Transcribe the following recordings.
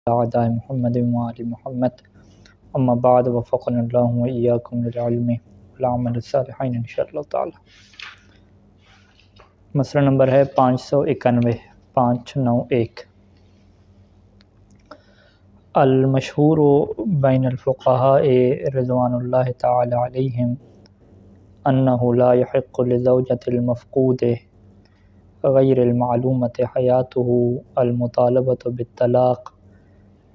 أعداء محمد وآل محمد أما بعد وفقنا الله وإياكم للعلم والعمل الصالحين إن شاء اللہ تعالی۔ مسئلہ نمبر ہے 591 المشہور بین الفقهاء رضوان اللہ تعالی علیہم انہ لا يحق لزوجة المفقود غیر المعلومة حیاته المطالبة بالطلاق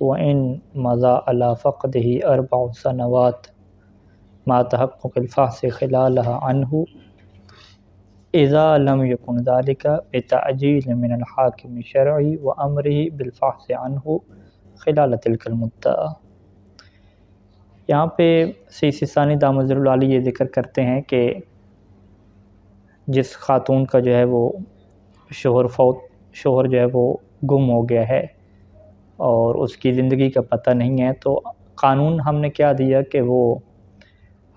وإن مضى على فقده 4 سنوات مع تحقق الفحص خلالها عنه إذا لم يكن ذلك بتعجيل من الحاكم الشرعي وأمره بالفحص عنه خلال تلك المدة۔ یہاں پہ سیسی ثانی دامت العالی یہ ذکر کرتے ہیں کہ جس خاتون کا جو ہے وہ شوہر جو ہے وہ گم ہو گیا ہے اور اس کی زندگی کا پتہ نہیں ہے، تو قانون ہم نے کیا دیا کہ وہ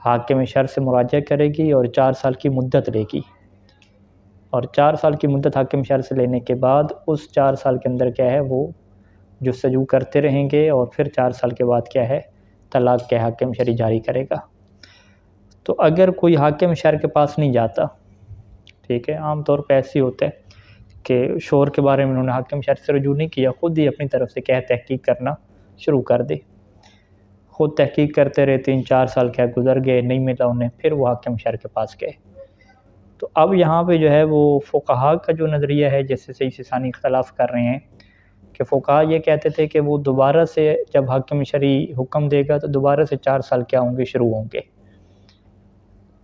حاکم شرع سے مراجعہ کرے گی اور 4 سال کی مدت لے گی، اور 4 سال کی مدت حاکم شرع سے لینے کے بعد اس 4 سال کے اندر کیا ہے وہ جستجو کرتے رہیں گے، اور پھر 4 سال کے بعد کیا ہے طلاق کے حاکم شرعی جاری کرے گا۔ تو اگر کوئی حاکم شرع کے پاس نہیں جاتا، ٹھیک ہے، عام طور پہ ایسے ہوتا ہے کہ شوہر کے بارے میں انہوں نے حاکم شرع سے رجوع نہیں کیا، خود ہی اپنی طرف سے کیا ہے تحقیق کرنا شروع کر دے، خود تحقیق کرتے رہے، 3-4 سال کیا گزر گئے، نہیں ملا انہیں، پھر وہ حاکم شرع کے پاس گئے۔ تو اب یہاں پہ جو ہے وہ فقہا کا جو نظریہ ہے، جس سے سیسی ثانی اختلاف کر رہے ہیں کہ فقہا یہ کہتے تھے کہ وہ دوبارہ سے جب حاکم شرعی حکم دے گا تو دوبارہ سے 4 سال کیا ہوں گے، شروع ہوں گے۔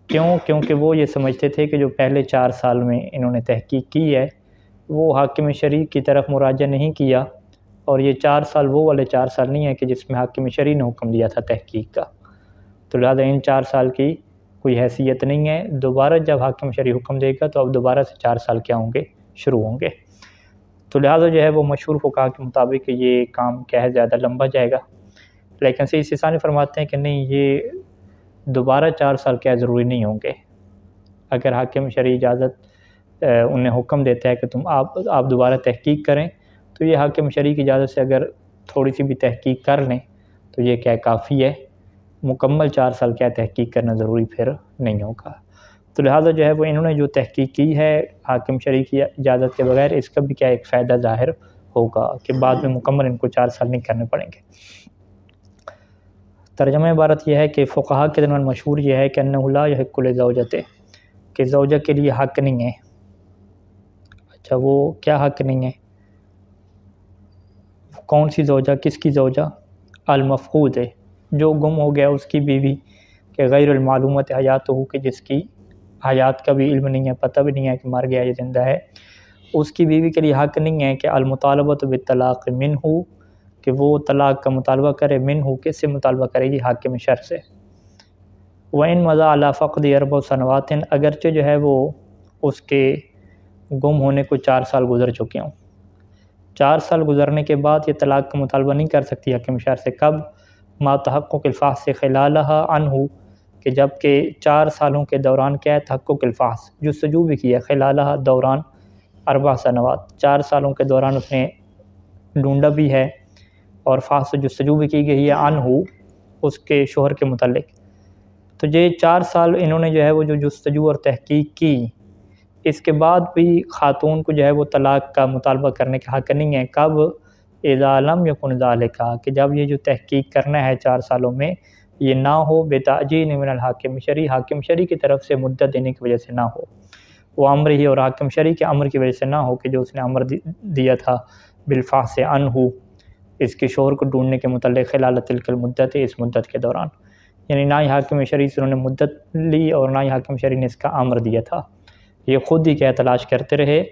کیونکہ وہ یہ سمجھتے تھے کہ جو پہلے 4 سال میں انہوں نے تحقیق کی ہے وہ حاکم شرعی کی طرف مراجعہ نہیں کیا، اور یہ 4 سال وہ والے 4 سال نہیں ہے کہ جس میں حاکم شرعی نے حکم دیا تھا تحقیق کا، تو لہٰذا ان 4 سال کی کوئی حیثیت نہیں ہے، دوبارہ جب حاکم شرعی حکم دے گا تو اب دوبارہ سے 4 سال کیا ہوں گے، شروع ہوں گے۔ تو لہٰذا جو ہے وہ مشہور فقہا کے مطابق یہ کام کیا ہے زیادہ لمبا جائے گا، لیکن سیسی ثانی فرماتے ہیں کہ نہیں، یہ دوبارہ 4 سال کیا ضروری نہیں ہوں گے۔ اگر حاکم شرعی اجازت انہیں حکم دیتا ہے کہ تم آپ دوبارہ تحقیق کریں، تو یہ حاکم شرعی کی اجازت سے اگر تھوڑی سی بھی تحقیق کر لیں تو یہ کیا کافی ہے، مکمل 4 سال کیا تحقیق کرنا ضروری پھر نہیں ہوگا۔ تو لہٰذا جو ہے وہ انہوں نے جو تحقیق کی ہے حاکم شرعی کی اجازت کے بغیر، اس کا بھی کیا ایک فائدہ ظاہر ہوگا کہ بعد میں مکمل ان کو 4 سال نہیں کرنے پڑیں گے۔ ترجمہ عبارت یہ ہے کہ فقہا کے درمیان مشہور یہ ہے کہ انہ لا یحق لزوجۃ، کہ زوجہ کے لیے حق نہیں ہے۔ اچھا، وہ کیا حق نہیں ہے؟ کون سی زوجہ؟ کس کی زوجہ؟ المفقود ہے، جو گم ہو گیا اس کی بیوی، کہ غیر المعلومۃ حیاتہ، کہ جس کی حیات کا بھی علم نہیں ہے، پتہ بھی نہیں ہے کہ مر گیا یا زندہ ہے، اس کی بیوی کے لیے حق نہیں ہے کہ المطالبۃ بالطلاق منہ، کہ وہ طلاق کا مطالبہ کرے، منہ کس سے مطالبہ کرے گی؟ حاکم شرع سے۔ وَإِن مَضَى عَلَى فَقْدِ 4 سنوات، اگرچہ جو ہے وہ اس کے گم ہونے کو 4 سال گزر چکے ہوں، 4 سال گزرنے کے بعد یہ طلاق کا مطالبہ نہیں کر سکتی حاکم شرع سے۔ کب؟ ما تحقق الفحص خلالها عنہ، کہ جب کہ 4 سالوں کے دوران کیا ہے تحقق الفحص، جستجو بھی کیا، خلالها دوران 4 سنوات، 4 سالوں کے دوران اس نے ڈھونڈا بھی ہے اور فحص جستجو بھی کی گئی ہے عنہ، اس کے شوہر کے متعلق۔ تو یہ 4 سال انہوں نے جو ہے وہ جو جستجو اور تحقیق کی، اس کے بعد بھی خاتون کو جو ہے وہ طلاق کا مطالبہ کرنے کا حق نہیں ہے۔ کب؟ اذا لم یکن ذالک، کہ جب یہ جو تحقیق کرنا ہے 4 سالوں میں یہ نہ ہو بتعجیل من الحاکم شرعی، حاکم شرعی کی طرف سے مدت دینے کی وجہ سے نہ ہو، وہ امر ہی، اور حاکم شرعی کے امر کی وجہ سے نہ ہو کہ جو اس نے امر دیا تھا بالفحص عنہ، اس کے شوہر کو ڈھونڈنے کے متعلق، خلال تلک المدت، اس مدت کے دوران، یعنی نہ ہی حاکم شرعی سے انہوں نے مدت لی اور نہ ہی حاکم شرعی نے اس کا امر دیا تھا، یہ خود ہی کیا تلاش کرتے رہے۔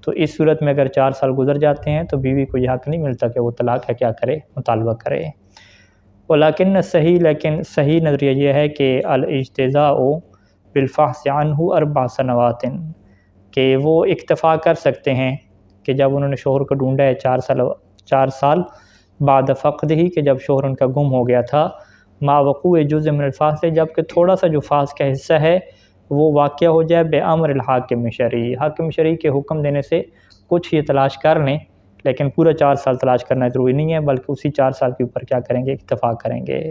تو اس صورت میں اگر 4 سال گزر جاتے ہیں تو بیوی کو یہ حق نہیں ملتا کہ وہ طلاق کا کیا کرے، مطالبہ کرے۔ ولیکن صحیح، لیکن صحیح نظریہ یہ ہے کہ الاجتزاء بالفحص عنہ 4 سنوات، کہ وہ اکتفا کر سکتے ہیں کہ جب انہوں نے شوہر کو ڈھونڈا ہے 4 سال بعد فقد ہی، کہ جب شوہر ان کا گم ہو گیا تھا، ما وقوع جزء من الفحص، جب کہ تھوڑا سا جو فحص کا حصہ ہے وہ واقع ہو جائے، بے امر الحاکم شرعی، حاکم شرعی کے حکم دینے سے کچھ یہ تلاش کر لیں، لیکن پورا 4 سال تلاش کرنا ضروری نہیں ہے، بلکہ اسی 4 سال کے اوپر کیا کریں گے، اتفاق کریں گے۔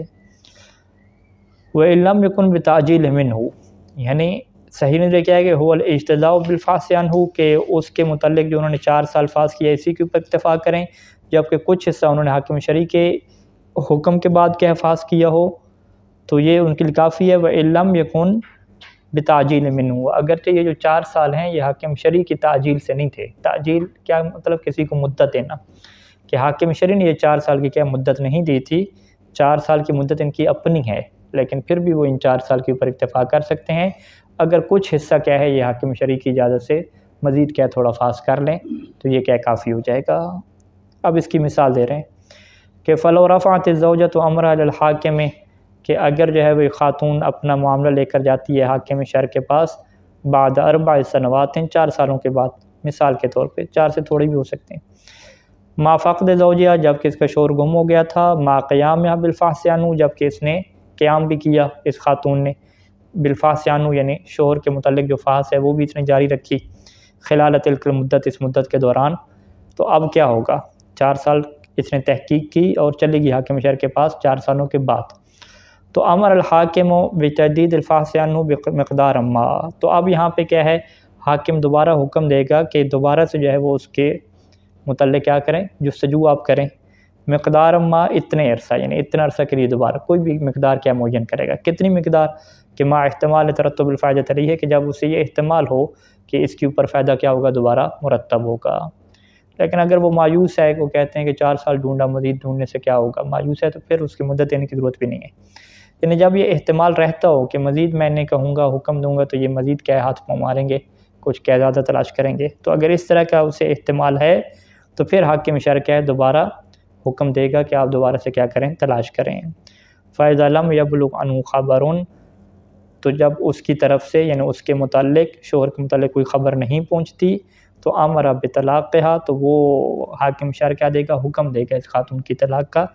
وَإِن لَمْ يَكُنْ بِتَعْجِيلٍ مِّنْهُ، یعنی صحیح نظر کیا ہے کہ هو الاجتزاء بالفاص عنہ، کہ اس کے متعلق جو انہوں نے 4 سال فاص کیا اسی کے اوپر اتفاق کریں، جبکہ کچھ حصہ انہوں نے حاکم شرعی کے حکم کے بعد کیا فاص کیا ہو تو یہ ان کے لیے کافی ہے۔ وَإِن لَمْ يَكُنْ بتعجیل منہ، اگرچہ یہ جو 4 سال ہیں یہ حاکم شرعی کی تعجیل سے نہیں تھے۔ تعجیل کیا مطلب، کسی کو مدت دینا، کہ حاکم شرعی نے یہ 4 سال کی کیا مدت نہیں دی تھی، 4 سال کی مدت ان کی اپنی ہے، لیکن پھر بھی وہ ان 4 سال کے اوپر اتفاق کر سکتے ہیں اگر کچھ حصہ کیا ہے یہ حاکم شرعی کی اجازت سے مزید کیا تھوڑا فاص کر لیں تو یہ کیا کافی ہو جائے گا۔ اب اس کی مثال دے رہے ہیں کہ فَلَوْ رَفَعَتِ الزَّوْجَةُ أَمْرَهَا لِلْحَاكِمِ، کہ اگر جو ہے وہ خاتون اپنا معاملہ لے کر جاتی ہے حاکم شرع کے پاس بعد 4 سنوات، 4 سالوں کے بعد، مثال کے طور پہ 4 سے تھوڑی بھی ہو سکتے ہیں، ما فقد زوجها، جب کہ اس کا شوہر گم ہو گیا تھا، ما قیامها بالفحص عنہ، جب کہ اس نے قیام بھی کیا اس خاتون نے بالفحص عنہ، یعنی شوہر کے متعلق جو فحص ہے وہ بھی اس نے جاری رکھی خلال تلک المدت، اس مدت کے دوران، تو اب کیا ہوگا، 4 سال اس نے تحقیق کی اور چلے گی حاکم شرع کے پاس 4 سالوں کے بعد، تو امر الحاکم بتجدید الفحص عنہ بمقدار ما، تو اب یہاں پہ کیا ہے، حاکم دوبارہ حکم دے گا کہ دوبارہ سے جو ہے وہ اس کے متعلق کیا کریں، جستجو آپ کریں، مقدار ما، اتنے عرصہ، یعنی اتنا عرصہ کے لیے دوبارہ کوئی بھی مقدار کیا معین کرے گا، کتنی مقدار، کہ ما احتمال ترتب الفائدہ علیہ ہے، کہ جب اسے یہ احتمال ہو کہ اس کے اوپر فائدہ کیا ہوگا، دوبارہ مرتب ہوگا۔ لیکن اگر وہ مایوس ہے، وہ کہتے ہیں کہ 4 سال ڈھونڈا، مزید ڈھونڈنے سے کیا ہوگا، مایوس ہے، تو پھر اس کی مدت دینے کی ضرورت بھی نہیں ہے۔ یعنی جب یہ احتمال رہتا ہو کہ مزید میں نے کہوں گا، حکم دوں گا تو یہ مزید کیا ہاتھ پاؤں ماریں گے، کچھ کیا زیادہ تلاش کریں گے، تو اگر اس طرح کا اسے احتمال ہے تو پھر حاکم شرع کیا ہے، دوبارہ حکم دے گا کہ آپ دوبارہ سے کیا کریں، تلاش کریں۔ فَإِذَا لَمْ يَبْلُغْ عَنْهُ خَبَرٌ، تو جب اس کی طرف سے یعنی اس کے متعلق، شوہر کے متعلق کوئی خبر نہیں پہنچتی تو امر بطلاقها، تو وہ حاکم شرع کیا دے گا، حکم دے گا اس خاتون کی طلاق کا،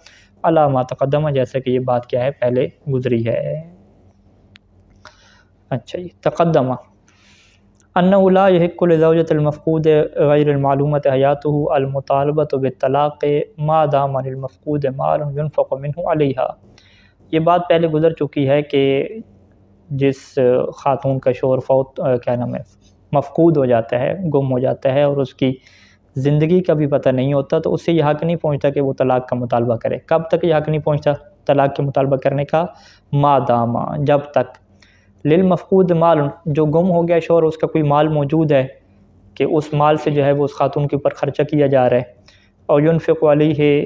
علی ما تقدم، جیسا کہ یہ بات کیا ہے پہلے گزری ہے۔ اچھا جی، تقدمہ انه لا يحق لزوجة المفقود غیر المعلومة حیاته المطالبة بالطلاق ما دام للمفقود مال ينفق منه علیها، یہ بات پہلے گزر چکی ہے کہ جس خاتون کا شوہر فوت کیا نام ہے مفقود ہو جاتا ہے، گم ہو جاتا ہے، اور اس کی زندگی کا بھی پتہ نہیں ہوتا، تو اس سے یہ حق نہیں پہنچتا کہ وہ طلاق کا مطالبہ کرے۔ کب تک یہ حق نہیں پہنچتا طلاق کے مطالبہ کرنے کا، ما داما، جب تک، للمفقود مال، جو گم ہو گیا شوہر، اس کا کوئی مال موجود ہے کہ اس مال سے جو ہے وہ اس خاتون کے اوپر خرچہ کیا جا رہا ہے، اور ينفق علیہ،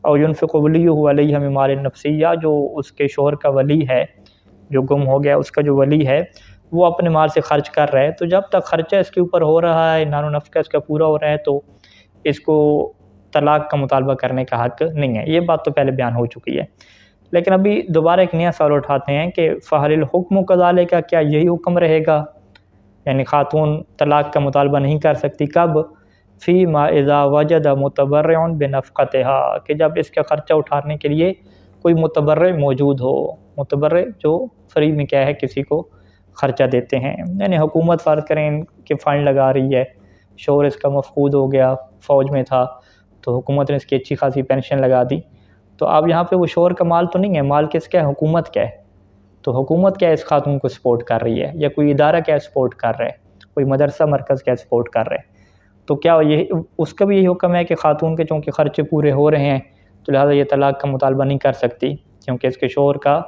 اور ينفق ولیہ علیہ من مال نفسی، یا جو اس کے شوہر کا ولی ہے جو گم ہو گیا، اس کا جو ولی ہے وہ اپنے مال سے خرچ کر رہا ہے، تو جب تک خرچہ اس کے اوپر ہو رہا ہے، نان و نفقہ اس کا پورا ہو رہا ہے، تو اس کو طلاق کا مطالبہ کرنے کا حق نہیں ہے۔ یہ بات تو پہلے بیان ہو چکی ہے، لیکن ابھی دوبارہ ایک نیا سوال اٹھاتے ہیں کہ فہل الحکم کذالک، کا کیا یہی حکم رہے گا، یعنی خاتون طلاق کا مطالبہ نہیں کر سکتی، کب، فی ما اذا وجد متبرع بنفقتها، کہ جب اس کا خرچہ اٹھانے کے لیے کوئی متبرع موجود ہو، متبرع جو فری میں کیا ہے کسی کو خرچہ دیتے ہیں، یعنی حکومت فرض کریں کہ فنڈ لگا رہی ہے، شوہر اس کا مفقود ہو گیا، فوج میں تھا، تو حکومت نے اس کی اچھی خاصی پینشن لگا دی، تو اب یہاں پہ وہ شوہر کا مال تو نہیں ہے، مال کس کا ہے، حکومت کا ہے، تو حکومت کیا اس خاتون کو سپورٹ کر رہی ہے، یا کوئی ادارہ کیا سپورٹ کر رہا ہے، کوئی مدرسہ مرکز کیا سپورٹ کر رہا ہے، تو کیا یہ اس کا بھی یہی حکم ہے کہ خاتون کے چونکہ خرچے پورے ہو رہے ہیں تو لہٰذا یہ طلاق کا مطالبہ نہیں کر سکتی، کیونکہ اس کے شوہر کا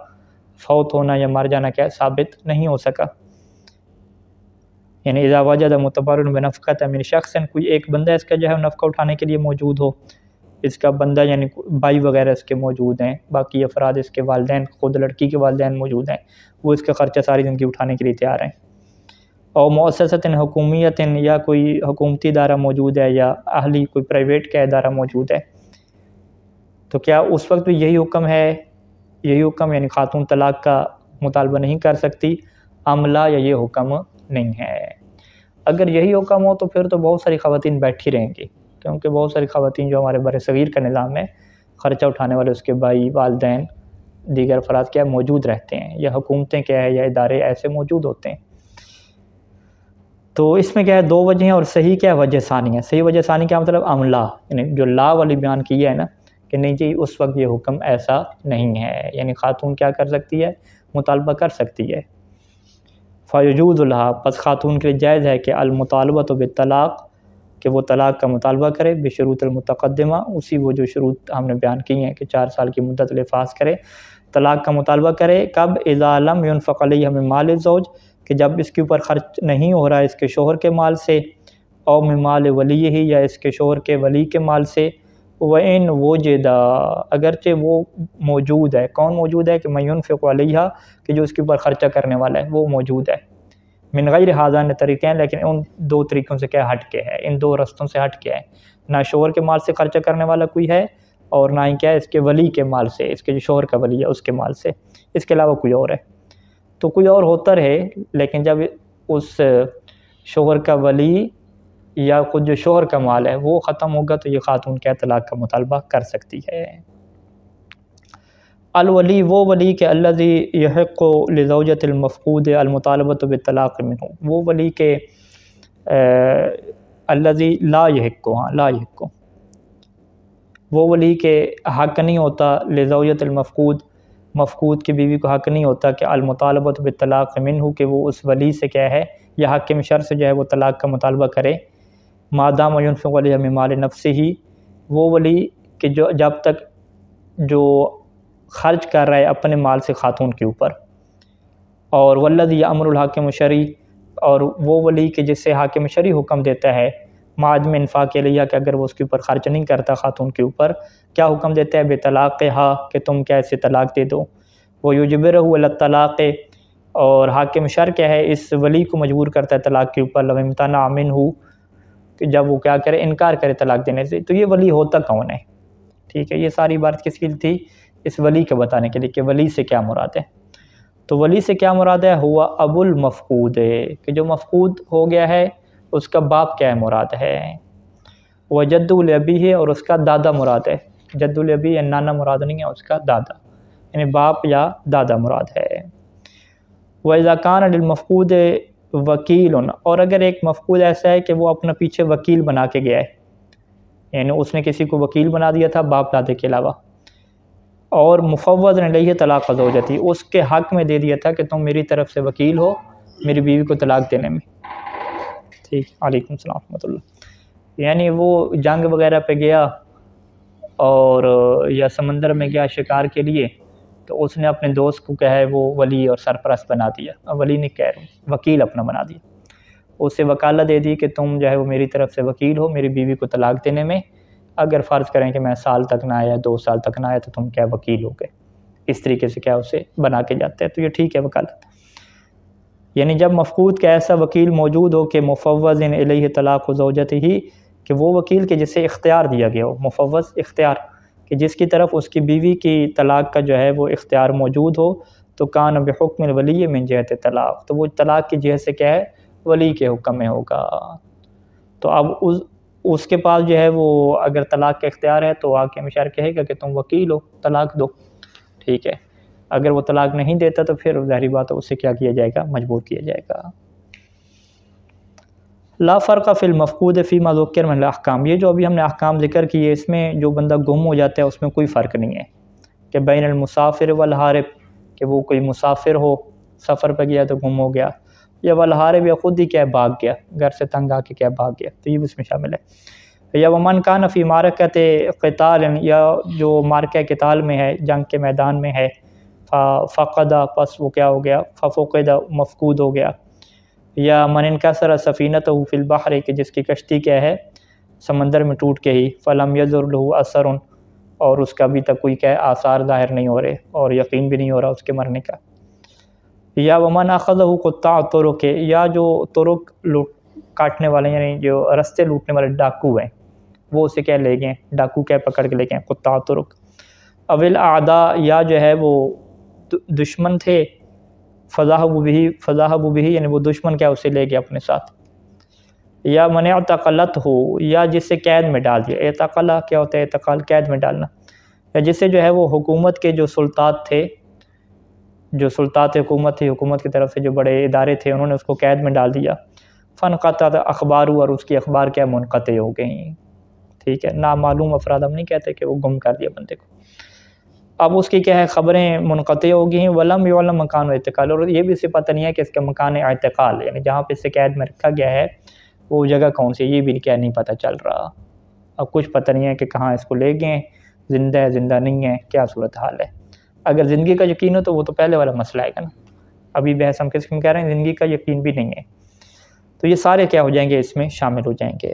فوت ہونا یا مر جانا کیا ثابت نہیں ہو سکا، یعنی اذا وجد متبرع بنفقۃ من شخص، کوئی ایک بندہ اس کا جو ہے نفقہ اٹھانے کے لیے موجود ہو، اس کا بندہ یعنی بھائی وغیرہ اس کے موجود ہیں، باقی افراد اس کے والدین، خود لڑکی کے والدین موجود ہیں، وہ اس کا خرچہ ساری زندگی اٹھانے کے لیے تیار ہیں، اور مؤسسۃ حکومیت، یا کوئی حکومتی ادارہ موجود ہے، یا اہلی کوئی پرائیویٹ کا ادارہ موجود ہے، تو کیا اس وقت بھی یہی حکم ہے، یہی حکم یعنی خاتون طلاق کا مطالبہ نہیں کر سکتی، عملہ، یا یہ حکم نہیں ہے؟ اگر یہی حکم ہو تو پھر تو بہت ساری خواتین بیٹھی رہیں گی، کیونکہ بہت ساری خواتین جو ہمارے بر صغیر کا نظام ہے، خرچہ اٹھانے والے اس کے بھائی، والدین، دیگر افراد کیا موجود رہتے ہیں، یا حکومتیں کیا ہے یا ادارے ایسے موجود ہوتے ہیں۔ تو اس میں کیا ہے 2 وجہ ہیں، اور صحیح کیا ہے وجہ ثانی ہے۔ صحیح وجہ ثانی کیا مطلب املا، یعنی جو لا والی بیان کی ہے نا کہ نہیں جی اس وقت یہ حکم ایسا نہیں ہے، یعنی خاتون کیا کر سکتی ہے، مطالبہ کر سکتی ہے۔ فیجوز الحا، پس خاتون کے لیے جائز ہے کہ المطالبۃ بالطلاق، کہ وہ طلاق کا مطالبہ کرے بشروط المتقدمہ، اسی وہ جو شروط ہم نے بیان کی ہیں کہ 4 سال کی مدت لفاظ کرے، طلاق کا مطالبہ کرے کب، اذا لم ينفق علیہ من مال الزوج، کہ جب اس کے اوپر خرچ نہیں ہو رہا ہے اس کے شوہر کے مال سے، او من مال ولی ہی، یا اس کے شوہر کے ولی کے مال سے، وَإِن وُجِدَ، اگرچہ وہ موجود ہے، کون موجود ہے، کہ من ينفق علیہا، کہ جو اس کے اوپر خرچہ کرنے والا ہے وہ موجود ہے، من غیر ہذان طریقین، لیکن ان 2 طریقوں سے کیا ہٹ کے ہے، ان 2 رستوں سے ہٹ کے ہے، نہ شوہر کے مال سے خرچہ کرنے والا کوئی ہے، اور نہ ہی کیا ہے اس کے ولی کے مال سے، اس کے جو شوہر کا ولی ہے اس کے مال سے، اس کے علاوہ کوئی اور ہے۔ تو کوئی اور ہوتا رہے، لیکن جب اس شوہر کا ولی یا خود جو شوہر کا مال ہے وہ ختم ہوگا تو یہ خاتون کیا طلاق کا مطالبہ کر سکتی ہے۔ الولی، وہ ولی کہ الذی یحق لزوجۃ المفقود المطالبۃ بالطلاق منہ، وہ ولی کہ الذی لا یحق، لا یحق، وہ ولی کہ حق نہیں ہوتا لزوجۃ المفقود، مفقود کی بیوی کو حق نہیں ہوتا کہ المطالبۃ بالطلاق منہ، کہ وہ اس ولی سے کیا ہے یا حاکم شرع سے جو ہے وہ طلاق کا مطالبہ کرے، مادام ینفق علیہ من مال نفسہ، وہ ولی کہ جو جب تک جو خرچ کر رہا ہے اپنے مال سے خاتون کے اوپر، اور والذی یامر الحاکم الشرعی، اور وہ ولی کہ جس سے حاکم شرعی حکم دیتا ہے معدم انفاق علیہ، کہ اگر وہ اس کے اوپر خرچ نہیں کرتا خاتون کے اوپر، کیا حکم دیتا ہے بطلاقہا، کہ تم کیا اسے طلاق دے دو، وہ یجبرہ علی الطلاق، اور حاکم شرع کیا ہے اس ولی کو مجبور کرتا ہے طلاق کے اوپر، لو امتنع منہ، کہ جب وہ کیا کرے انکار کرے طلاق دینے سے۔ تو یہ ولی ہوتا کون ہے، ٹھیک ہے، یہ ساری بات کس کی تھی، اس ولی کے بتانے کے لیے کہ ولی سے کیا مراد ہے۔ تو ولی سے کیا مراد ہے، ہوا ابو المفقود، کہ جو مفقود ہو گیا ہے اس کا باپ کیا ہے مراد ہے، وہ جد الابی ہے، اور اس کا دادا مراد ہے، جد الابی یا نانا مراد نہیں ہے، اس کا دادا، یعنی باپ یا دادا مراد ہے۔ وَإِذَا كَانَ لِلْمَفْقُودِ وَكِيلٌ، اور اگر ایک مفقود ایسا ہے کہ وہ اپنا پیچھے وکیل بنا کے گیا ہے، یعنی اس نے کسی کو وکیل بنا دیا تھا باپ دادے کے علاوہ، اور مفوض علیہ طلاق زوجتی، اس کے حق میں دے دیا تھا کہ تم میری طرف سے وکیل ہو میری بیوی کو طلاق دینے میں، ٹھیک، علیکم السلام ورحمۃ اللہ، یعنی وہ جنگ وغیرہ پہ گیا اور یا سمندر میں گیا شکار کے لیے، تو اس نے اپنے دوست کو کیا ہے وہ ولی اور سرپرست بنا دیا، ولی نہیں کہہ رہا ہوں، وکیل اپنا بنا دیا، اسے وکالت دے دی کہ تم جو ہے وہ میری طرف سے وکیل ہو میری بیوی کو طلاق دینے میں، اگر فرض کریں کہ میں سال تک نہ آیا 2 سال تک نہ آیا تو تم کیا وکیل ہو گئے، اس طریقے سے کیا اسے بنا کے جاتے ہیں، تو یہ ٹھیک ہے وکالت، یعنی جب مفقود کا ایسا وکیل موجود ہو کہ مفوض الیہ طلاق زوجتہ، کہ وہ وکیل کے جسے اختیار دیا گیا ہو، مفوض اختیار، کہ جس کی طرف اس کی بیوی کی طلاق کا جو ہے وہ اختیار موجود ہو، تو کان بحکم الولی من جہت طلاق، تو وہ طلاق کی جہت سے کیا ہے ولی کے حکم میں ہوگا۔ تو اب اس کے پاس جو ہے وہ اگر طلاق کا اختیار ہے تو حاکم شرع کہے گا کہ تم وکیل ہو طلاق دو، ٹھیک ہے، اگر وہ طلاق نہیں دیتا تو پھر ظاہری بات ہے اسے کیا کیا جائے گا، مجبور کیا جائے گا۔ لا فرق فی المفقود فیما ذکر من الاحکام، یہ جو ابھی ہم نے احکام ذکر کیے اس میں جو بندہ گم ہو جاتا ہے اس میں کوئی فرق نہیں ہے، کہ بین المسافر والحارب، کہ وہ کوئی مسافر ہو سفر پہ گیا تو گم ہو گیا، یا والحارب یا خود ہی کیا بھاگ گیا گھر سے تنگ آ کے کیا بھاگ گیا، تو یہ بھی اس میں شامل ہے۔ یا ومن کان فی معرکۃ قتال، یا جو مارکہ قتال میں ہے جنگ کے میدان میں ہے، فقد، پس وہ کیا ہو گیا، ففقد، مفقود ہو گیا، یا من انکسر سفینتہ فی البحر، کہ جس کی کشتی کیا ہے سمندر میں ٹوٹ کے ہی، فلم یظہر لہ اثر، اور اس کا ابھی تک کوئی کیا آثار ظاہر نہیں ہو رہے اور یقین بھی نہیں ہو رہا اس کے مرنے کا۔ یا ومن اخذہ قطاع الطرق، یا جو طرق کاٹنے والے یعنی جو رستے لوٹنے والے ڈاکو ہیں وہ اسے کیا لے گئے، ڈاکو کیا پکڑ کے لے گئے قطاع الطرق، اول اعداء، یا جو ہے وہ دشمن تھے، فذهبوا به، یعنی وہ دشمن کیا اسے لے گیا اپنے ساتھ، یا من اعتقلت ہو، یا جسے قید میں ڈال دیا، اعتقالہ کیا ہوتا ہے اعتقال قید میں ڈالنا، یا جسے جو ہے وہ حکومت کے جو سلطات تھے، جو سلطات حکومت تھی، حکومت کی طرف سے جو بڑے ادارے تھے انہوں نے اس کو قید میں ڈال دیا، فنقطع اخبار، اور اس کی اخبار کیا منقطع ہو گئیں، ٹھیک ہے، نامعلوم افراد ہم نہیں کہتے کہ وہ گم کر دیا بندے کو، اب اس کی کیا ہے خبریں منقطع ہو گئی ہیں، ولم یعلم مکان اعتقال، اور یہ بھی اسے پتہ نہیں ہے کہ اس کا مکان اعتقال یعنی جہاں پہ اسے قید میں رکھا گیا ہے وہ جگہ کون سی، یہ بھی کیا نہیں پتہ چل رہا، اب کچھ پتہ نہیں ہے کہ کہاں اس کو لے گئے، زندہ ہے زندہ نہیں ہے، کیا صورتحال ہے۔ اگر زندگی کا یقین ہو تو وہ تو پہلے والا مسئلہ ہے نا، ابھی بحث ہم کس میں کہہ رہے ہیں زندگی کا یقین بھی نہیں ہے، تو یہ سارے کیا ہو جائیں گے اس میں شامل ہو جائیں گے۔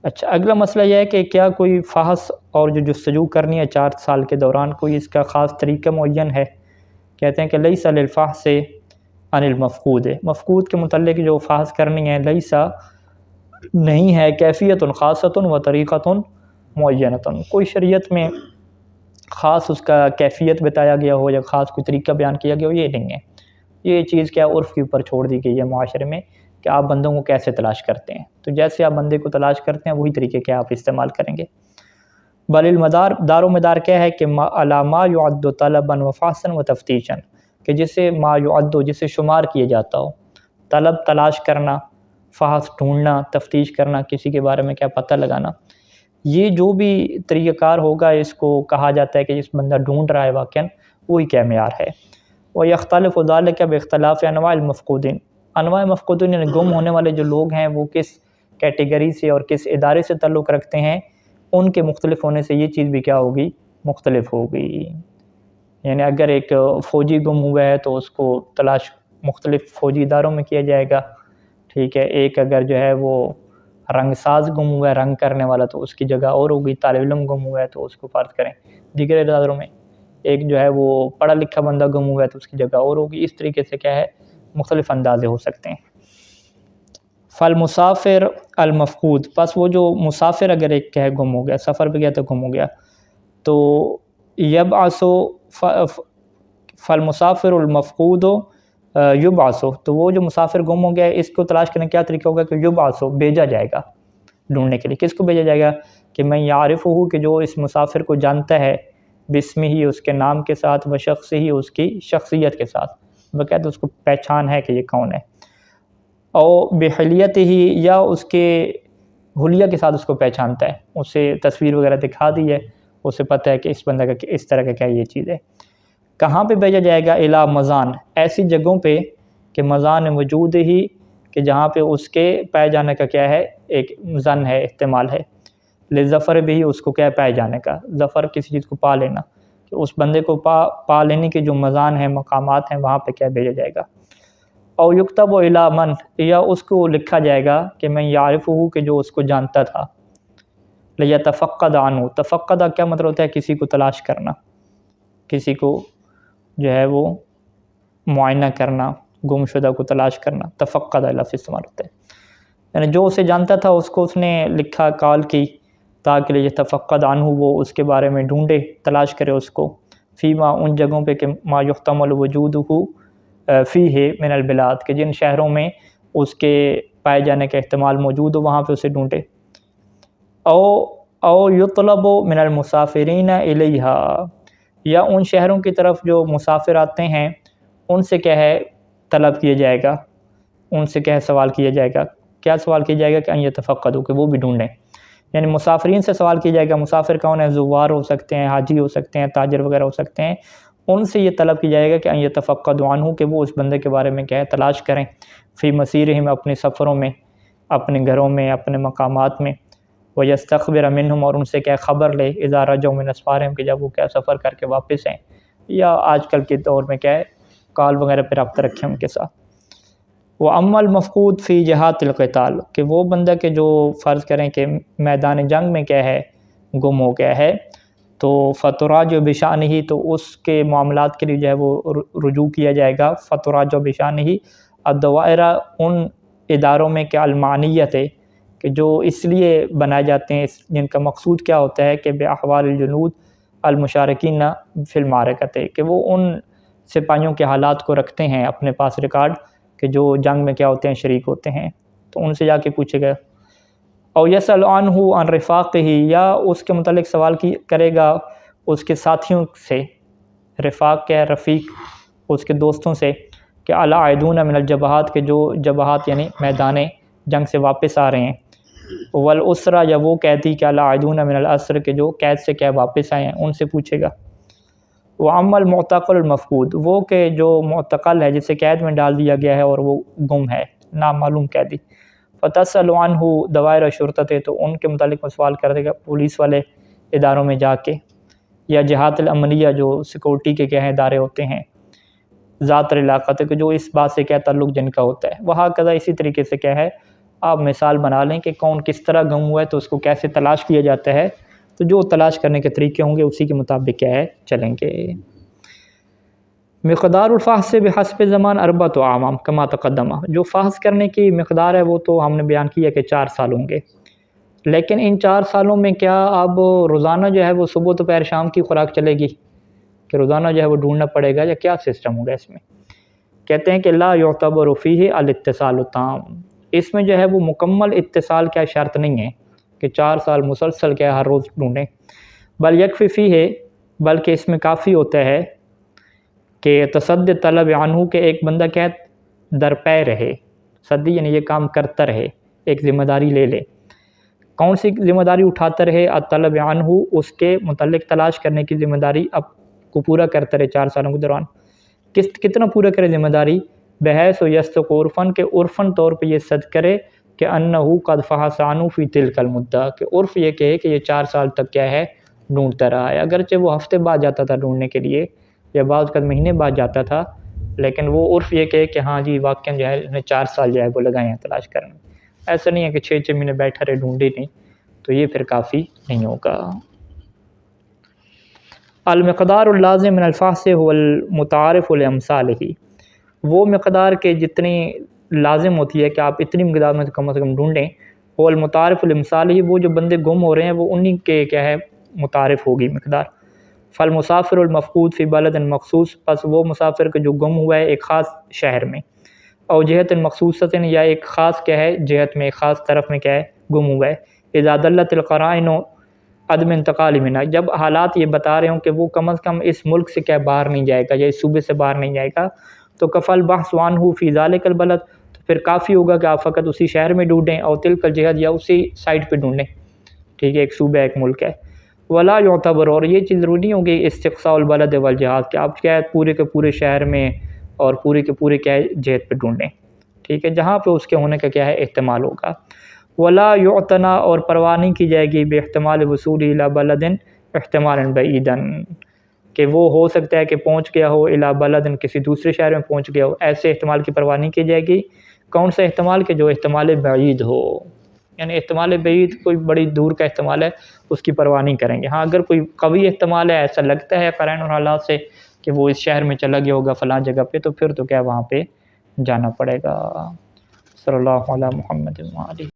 اچھا، اگلا مسئلہ یہ ہے کہ کیا کوئی فحص اور جو جستجو کرنی ہے 4 سال کے دوران کوئی اس کا خاص طریقہ معین ہے؟ کہتے ہیں کہ لیس للفحص عن المفقود، مفقود کے متعلق جو فحص کرنی ہے لیسا نہیں ہے، کیفیت خاصۃ و طریقۃ معینۃ، کوئی شریعت میں خاص اس کا کیفیت بتایا گیا ہو یا خاص کوئی طریقہ بیان کیا گیا ہو، یہ نہیں ہے، یہ چیز کیا عرف کے اوپر چھوڑ دی گئی ہے معاشرے میں کہ آپ بندوں کو کیسے تلاش کرتے ہیں، تو جیسے آپ بندے کو تلاش کرتے ہیں وہی طریقے کیا آپ استعمال کریں گے۔ بل المدار، دار و مدار کیا ہے کہ علی ما یعد طلبا و فحصا و تفتیشا، کہ جسے ما یعد جسے شمار کیا جاتا ہو، طلب تلاش کرنا، فحص ڈھونڈنا، تفتیش کرنا، کسی کے بارے میں کیا پتہ لگانا، یہ جو بھی طریقہ کار ہوگا اس کو کہا جاتا ہے کہ جس بندہ ڈھونڈ رہا ہے واقعاً وہی کیا معیار ہے۔ وَيَخْتَلِفُ ذَلِكَ بِاخْتِلَافِ انواع المفقودین، انواع مفقودین یعنی گم ہونے والے جو لوگ ہیں وہ کس کیٹیگری سے اور کس ادارے سے تعلق رکھتے ہیں، ان کے مختلف ہونے سے یہ چیز بھی کیا ہوگی، مختلف ہوگی۔ یعنی اگر ایک فوجی گم ہوا ہے تو اس کو تلاش مختلف فوجی اداروں میں کیا جائے گا، ٹھیک ہے، ایک اگر جو ہے وہ رنگ ساز گم ہوا ہے، رنگ کرنے والا، تو اس کی جگہ اور ہوگی، طالب علم گم ہوا ہے تو اس کو فرض کریں دیگر اداروں میں، ایک جو ہے وہ پڑھا لکھا بندہ گم ہوا ہے تو اس کی جگہ اور ہوگی، اس طریقے سے کیا ہے مختلف اندازے ہو سکتے ہیں۔ فالمسافر المفقود، پس وہ جو مسافر اگر ایک کیا ہے گم ہو گیا، سفر پہ گیا تو گم ہو گیا، تو یبعث فالمسافر المفقود یبعث، تو وہ جو مسافر گم ہو گیا ہے اس کو تلاش کرنے کا کیا طریقہ ہوگا کہ یبعث بھیجا جائے گا ڈھونڈنے کے لیے، کس کو بھیجا جائے گا کہ من یعرفہ، کہ جو اس مسافر کو جانتا ہے، باسمہ ہی اس کے نام کے ساتھ، و شخص ہی اس کی شخصیت کے ساتھ، باقاعدہ اس کو پہچان ہے کہ یہ کون ہے، او بحلیت ہی، یا اس کے حلیہ کے ساتھ اس کو پہچانتا ہے، اسے تصویر وغیرہ دکھا دی ہے، اسے پتہ ہے کہ اس بندہ کا اس طرح کا کیا یہ چیز ہے۔ کہاں پہ بھیجا جائے گا؟ الی مزان، ایسی جگہوں پہ کہ مزان وجود ہی، کہ جہاں پہ اس کے پائے جانے کا کیا ہے ایک ظن ہے، احتمال ہے، لظفر بھی اس کو کیا ہے پائے جانے کا، ظفر کسی چیز کو پا لینا، کہ اس بندے کو پا لینے کے جو مزان ہیں، مقامات ہیں، وہاں پہ کیا بھیجا جائے گا۔ او یکتب الی من، یا اس کو لکھا جائے گا کہ من یعرفہ، کہ جو اس کو جانتا تھا، لیتفقد عنہ، تفقدہ کیا مطلب ہوتا ہے کسی کو تلاش کرنا، کسی کو جو ہے وہ معائنہ کرنا، گم شدہ کو تلاش کرنا، تفقد لفظ استعمال ہوتا ہے، یعنی جو اسے جانتا تھا اس کو اس نے لکھا، کال کی، تاکہ لیتفقد عنہ، وہ اس کے بارے میں ڈھونڈے، تلاش کرے اس کو، فیما، ان جگہوں پہ کہ ما یحتمل وجودہ فیہ من البلاد، کہ جن شہروں میں اس کے پائے جانے کا احتمال موجود ہو وہاں پہ اسے ڈھونڈے۔ او یطلب من المسافرین الیہا، یا ان شہروں کی طرف جو مسافر آتے ہیں ان سے کیا ہے طلب کیا جائے گا، ان سے کیا ہے سوال کیا جائے گا، کیا سوال کیا جائے گا کہ ان یتفقدوا، کہ وہ بھی ڈھونڈیں، یعنی مسافرین سے سوال کیا جائے گا، مسافر کون ہے، زوار ہو سکتے ہیں، حاجی ہو سکتے ہیں، تاجر وغیرہ ہو سکتے ہیں، ان سے یہ طلب کی جائے گا کہ ان یتفقدوا عنہ، کہ وہ اس بندے کے بارے میں کیا ہے تلاش کریں، فی مسیرہم، اپنے سفروں میں، اپنے گھروں میں، اپنے مقامات میں، وَيَسْتَخْبِرَ مِنْهُمْ، اور ان سے کیا خبر لے، اِذَا رَجَعُوا مِنْ أَسْفَارِهِمْ، کہ جب وہ کیا سفر کر کے واپس ہیں، یا آج کل کے دور میں کیا ہے کال وغیرہ پہ رابطہ رکھیں ان کے ساتھ۔ وَأَمَّا الْمَفْقُودُ فِي جِهَاتِ الْقِتَالِ، کہ وہ بندہ کہ جو فرض کریں کہ میدان جنگ میں کیا ہے گم ہو گیا ہے، تو فَتُرَاجَعُ بِشَأْنِهِ، تو اس کے معاملات کے لیے جو ہے وہ رجوع کیا جائے گا، فَتُرَاجَعُ بِشَأْنِهِ الدَّوَائِرَ، ان اداروں میں کہ المعنیت ہے، کہ جو اس لیے بنائے جاتے ہیں، جن کا مقصود کیا ہوتا ہے کہ بِأَحْوَالِ الْجُنُود المشارکین فی المعرکۃ، کہ وہ ان سپاہیوں کے حالات کو رکھتے ہیں اپنے پاس ریکارڈ، کہ جو جنگ میں کیا ہوتے ہیں شریک ہوتے ہیں، تو ان سے جا کے پوچھے گا۔ او یسأل عنہ عن رفاقہ، یا اس کے متعلق سوال کرے گا اس کے ساتھیوں سے، رفاق کیا ہے رفیق، اس کے دوستوں سے، کہ العائدون من الجبہات کے جو جبہات یعنی میدان جنگ سے واپس آ رہے ہیں، والاسرا یا وہ کہتی کہ العائدون من الاسر کے جو قید سے کیا واپس آئے ہیں ان سے پوچھے گا۔ وَأَمَّا الْمُعْتَقَلُ الْمَفْقُودُ وہ کہ جو معتقل ہے جسے قید میں ڈال دیا گیا ہے اور وہ گم ہے، نامعلوم قیدی، فَتَسْأَلُ عَنْهُ دوائر شرطتے تو ان کے متعلق سوال کر دے گا پولیس والے اداروں میں جا کے، یا جہات الامنیہ جو سیکورٹی کے کیا ہیں ادارے ہوتے ہیں، ذات العلاقت کہ جو اس بات سے کیا تعلق جن کا ہوتا ہے، وہاں کذا اسی طریقے سے کیا ہے آپ مثال بنا لیں کہ کون کس طرح گم ہوا ہے تو اس کو کیسے تلاش کیا جاتا ہے، تو جو تلاش کرنے کے طریقے ہوں گے اسی کے مطابق کیا ہے چلیں گے۔ مقدار الفحص سے بحسب زمان اربعۃ اعوام کما تقدمہ، جو فحص کرنے کی مقدار ہے وہ تو ہم نے بیان کیا کہ 4 سال ہوں گے، لیکن ان 4 سالوں میں کیا اب روزانہ جو ہے وہ صبح دوپہر شام کی خوراک چلے گی کہ روزانہ جو ہے وہ ڈھونڈنا پڑے گا، یا کیا سسٹم ہوگا اس میں؟ کہتے ہیں کہ لا یعتبر فیہ الاتصال التام، اس میں جو ہے وہ مکمل اتصال کیا شرط نہیں ہے کہ 4 سال مسلسل کیا ہر روز ڈھونڈیں، بل یکفی فیہ بلکہ اس میں کافی ہوتا ہے کہ تصد طلب عنہ کہ ایک بندہ کیا درپے رہے، صدی یعنی یہ کام کرتا رہے، ایک ذمہ داری لے لے، کون سی ذمہ داری اٹھاتا رہے؟ الطلب عنہ اس کے متعلق تلاش کرنے کی ذمہ داری اب کو پورا کرتا رہے 4 سالوں کے دوران، کتنا پورا کرے ذمہ داری؟ بحیث و یستق عرفاً کہ عرفاً طور پہ یہ صد کرے کہ انہو قد فحص عنہ فی تلک المدہ، کہ عرف یہ کہے کہ یہ 4 سال تک کیا ہے ڈھونڈتا رہا ہے، اگرچہ وہ ہفتے بعد جاتا تھا ڈھونڈنے کے لیے یا بعض کا مہینے بعد جاتا تھا، لیکن وہ عرف یہ کہے کہ ہاں جی واقعاً جو ہے انہیں 4 سال جو ہے وہ لگائے ہیں تلاش کرنے میں، ایسا نہیں ہے کہ 6 مہینے بیٹھا رہے ڈھونڈے نہیں، تو یہ پھر کافی نہیں ہوگا۔ المقدار اللازم من الفحص هو المتعارف لامثالہ، وہ مقدار کے جتنی لازم ہوتی ہے کہ آپ اتنی مقدار میں کم از کم ڈھونڈیں، وہ المتعارف لامثالہ وہ جو بندے گم ہو رہے ہیں وہ انہی کے کیا ہے متعارف ہوگی مقدار۔ فالمسافر المفقود فی بلد مخصوص، پس وہ مسافر کا جو گم ہوا ہے ایک خاص شہر میں، او جہت مخصوصۃ یا ایک خاص کیا ہے جہت میں ایک خاص طرف میں کیا ہے گم ہوا ہے، اذا دلت القرائن عدم انتقال منہا، جب حالات یہ بتا رہے ہوں کہ وہ کم از کم اس ملک سے کیا باہر نہیں جائے گا یا اس صوبے سے باہر نہیں جائے گا، تو کفل بحث عنہ فی ذالک البلد، تو پھر کافی ہوگا کہ آپ فقط اسی شہر میں ڈھونڈیں، اور تلک الجہت یا اسی سائٹ پہ ڈھونڈیں، ٹھیک ہے ایک صوبہ ایک ملک ہے۔ ولا یعتبر اور یہ چیز ضروری نہیں ہوگی استقصاء البلد والجہات کہ آپ کیا ہے پورے کے پورے شہر میں اور پورے کے پورے کیا ہے جہت پہ ڈھونڈیں، ٹھیک ہے جہاں پہ اس کے ہونے کا کیا ہے احتمال ہوگا۔ ولا یعتنا اور پرواہ نہیں کی جائے گی باحتمال وصول الی بلد احتمالا بعیدا، کہ وہ ہو سکتا ہے کہ پہنچ گیا ہو الی بلد کسی دوسرے شہر میں پہنچ گیا ہو، ایسے احتمال کی پرواہ نہیں کی جائے گی۔ کون سا احتمال؟ کہ جو احتمال بعید ہو، یعنی احتمال بعید کوئی بڑی دور کا احتمال ہے اس کی پرواہ نہیں کریں گے، ہاں اگر کوئی قوی احتمال ہے ایسا لگتا ہے قرائن اور حالات سے کہ وہ اس شہر میں چلا گیا ہوگا فلاں جگہ پہ، تو پھر تو کیا وہاں پہ جانا پڑے گا۔ صلی اللہ علی محمد وعلیہ